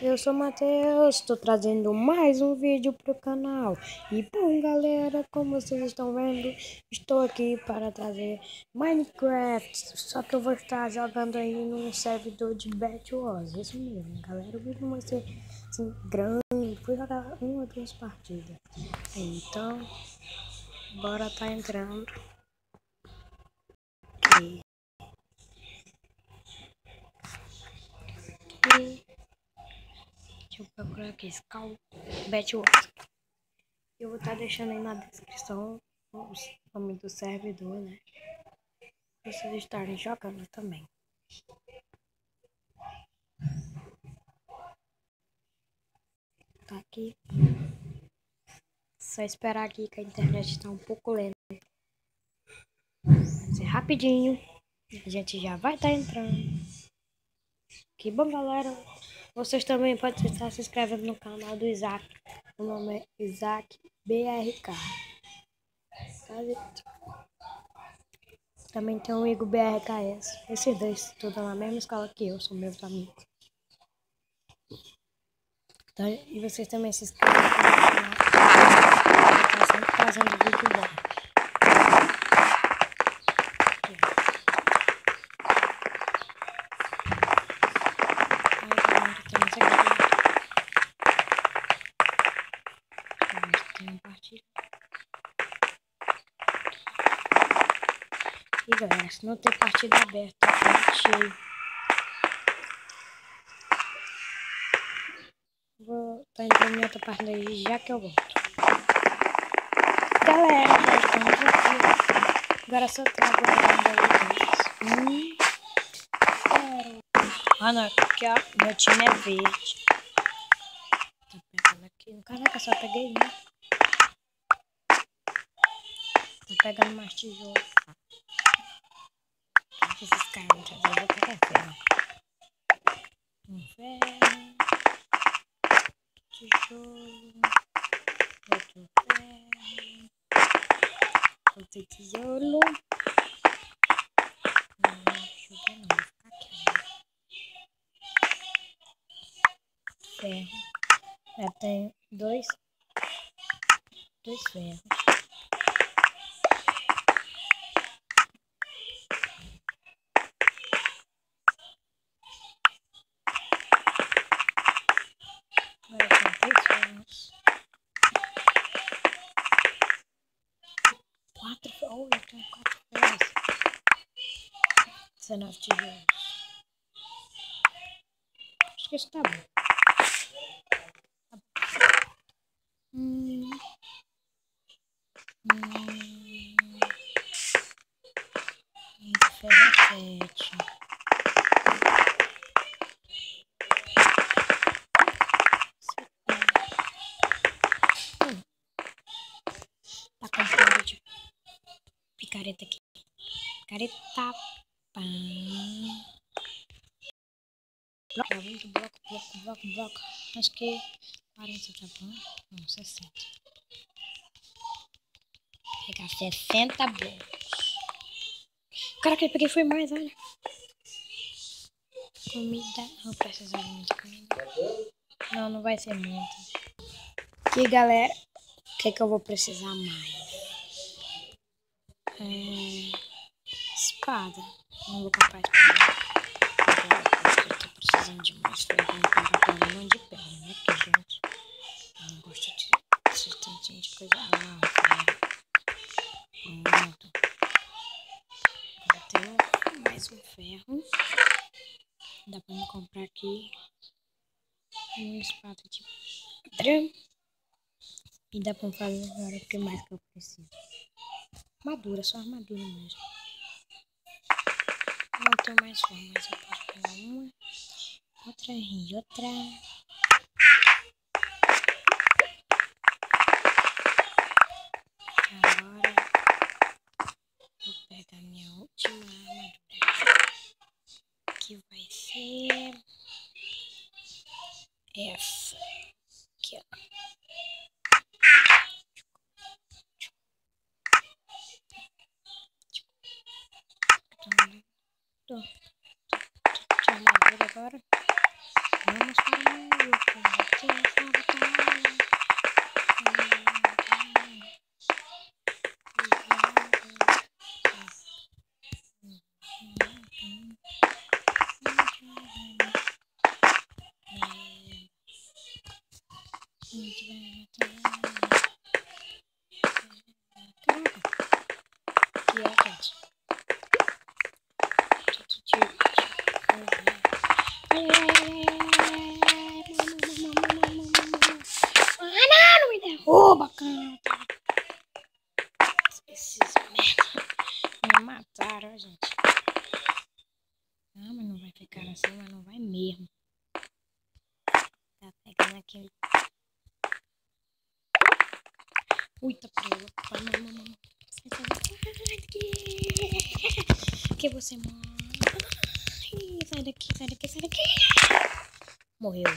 Eu sou o Matheus, estou trazendo mais um vídeo pro canal. E bom, galera, como vocês estão vendo, estou aqui para trazer Minecraft. Só que eu vou estar jogando aí num servidor de Battle Royale. Isso mesmo, galera. O vídeo não vai ser assim, grande. Vou jogar uma ou duas partidas. Então, bora tá entrando. Aqui. Deixa eu procurar aqui, Scout Battle Royale. Eu vou estar deixando aí na descrição o nome do servidor, né? Pra vocês estarem jogando também. Tá aqui. Só esperar aqui que a internet está um pouco lenta. Vai ser rapidinho. A gente já vai estar entrando. Que bom, galera. Vocês também podem estar se inscrevendo no canal do Isaac. O nome é Isaac BRK. Também tem o Igor BRKS. Esses dois estudam na mesma escola que eu, são meus amigos. Então, e vocês também se inscrevem no canal. Tá sempre fazendo vídeo bom. E galera, se não tem partida aberta, tá cheio. Vou tá entrando em outra partida aí já que eu volto. Galera, já estamos aqui. Agora só tô aguardando aí. Ah não, aqui ó, meu time é verde. Tá pegando aqui. No caso é que eu só peguei um. Tô pegando mais tijolo. Esses caras não já vou pegar ferro. Um ferro. Tijolo. Outro ferro. Outro tijolo. Deixa eu ver não, vou ficar aqui. Ferro. Já tenho dois ferros. Agora tem 3 ferros. 4 ferros. Oh, eu tenho 4 ferros. 19 tijolos. Acho que isso tá bom. Ferro 7. Tá com cara de picareta aqui. Picareta. Pá. Bloco. Acho que 40 tá bom. Não, 60. Vou pegar 60 blocos. Caraca, eu peguei foi mais, olha. Comida. Vou precisar de muita comida. Não vai ser muito. Aqui, galera. O que eu vou precisar mais? Espada. Não vou comprar espada. Eu tô precisando de mais. Vou comprar um monte de pedra, né? Porque, gente, eu não gosto de tantinho de coisa. Pronto. Agora tenho mais um ferro. Dá pra me comprar aqui uma espada de pedra. E dá pra fazer agora o que mais que eu preciso. Armadura, só armadura mesmo. Não tenho mais forma, mas eu posso pegar uma, outra e outra. Agora vou pegar minha última armadura, que vai ser essa aqui, ó. Tô de armadura agora. Vamos para o Que é, gente? Não me derruba, canta. Esses merda me mataram, gente. Não, mas não vai ficar assim, mas não vai mesmo. Tá pegando aqui. Ui, tá preso. Sai daqui. Que você morre. Sai daqui. Morreu.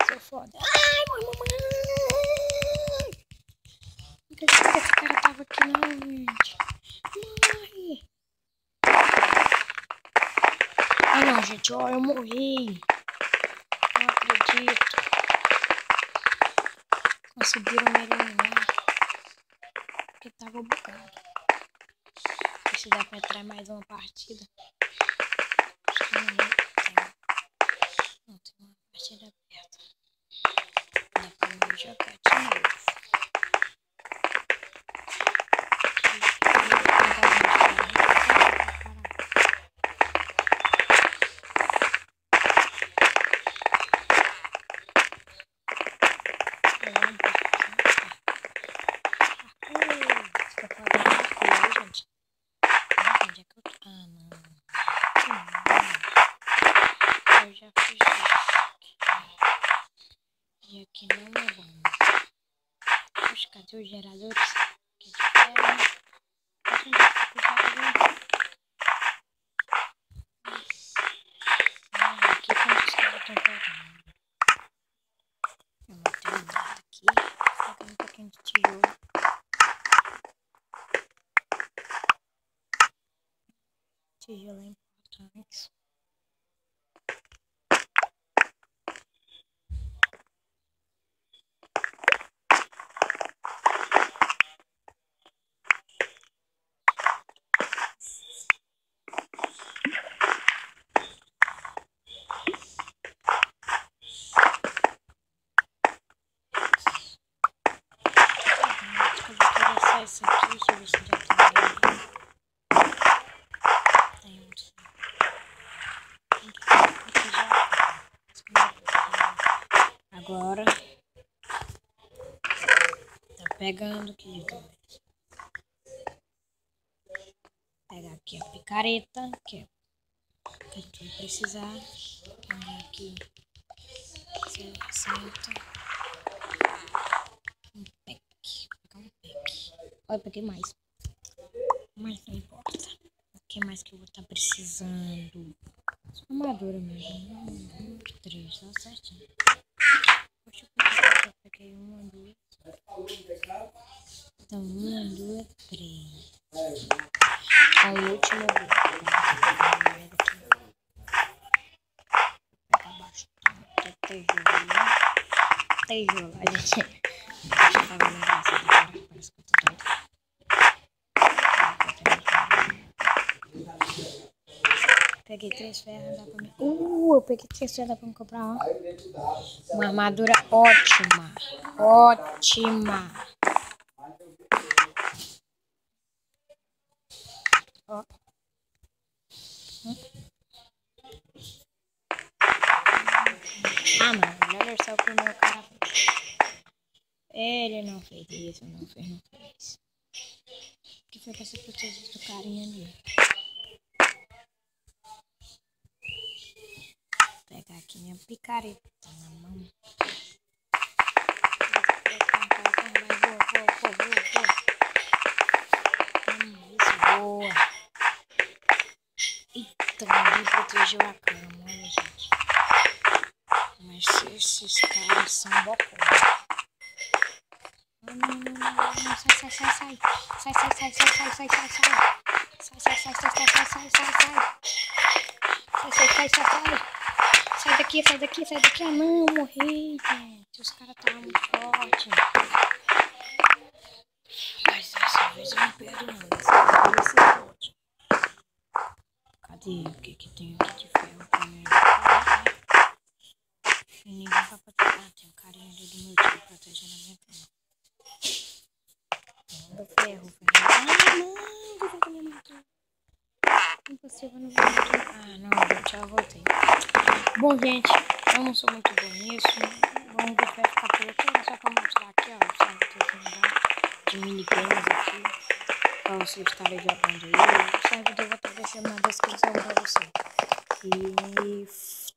Sou foda. Ai, mamãe. Não acredito que esse cara tava aqui não, gente. Morre. Ah não, gente, ó, eu morri. Não acredito. Conseguiram me eliminar. Porque tava bugado. Ver se dá pra entrar mais uma partida. Acho que não tem. Não, tem uma partida aberta. Dá pra me jogar de novo. Eu já fiz isso. E aqui não é bom. Poxa, cadê os geradores? Que diferente. Aqui quando os caras estão pegando. Eu não tenho nada aqui. Pegando um pouquinho de tijolo. Tijolo é importante. Esse aqui, deixa eu ver se já tem muito. Agora tá pegando aqui. Pegar aqui a picareta, que é que a gente vai precisar. Pegar aqui. Senta. Um pack. Vou pegar um pack. Olha, eu peguei mais. Mas não importa. O que mais que eu vou estar precisando? Só armadura mesmo. 1, 2, 3, tá certinho. Poxa, eu peguei 1, 2. Então, 1, 2, 3. O último vou pegar bastante tijolo. A gente tá fazendo engraçado agora. Parece que eu tô doido. Peguei 3 ferros, dá pra mim. Eu peguei 3 ferros, dá pra me comprar uma armadura ótima. Ó. Ah, não. Olha só o que o meu cara fez. Ele não fez isso, não fez. O que foi que você precisa do carinha ali? Vou pegar aqui minha picareta na mão. Isso, boa. Eita, ninguém protegeu a cama, olha, gente. Mas esses caras são bocó. Não, sai. Sai daqui. Ah, não, morri, gente. Os caras estavam muito fortes. Mas dessa vez eu não perdo, não. Dessa vez eu forte. Cadê? O que tem aqui de ferro pra mim? Ninguém Ah, tem o carinha ali do meu tio protegendo a minha cama. Manda ferro. Ai, não, vou jogar minha moto. Impossível, não vou aqui. Ah, não, já voltei. Bom, gente, eu não sou muito bom nisso. Vamos ver se vai ficar por aqui. Só que eu vou mostrar aqui, ó, o servidor de minigames aqui. Pra vocês estarem jogando aí. O servidor vai estar deixando na descrição pra vocês. E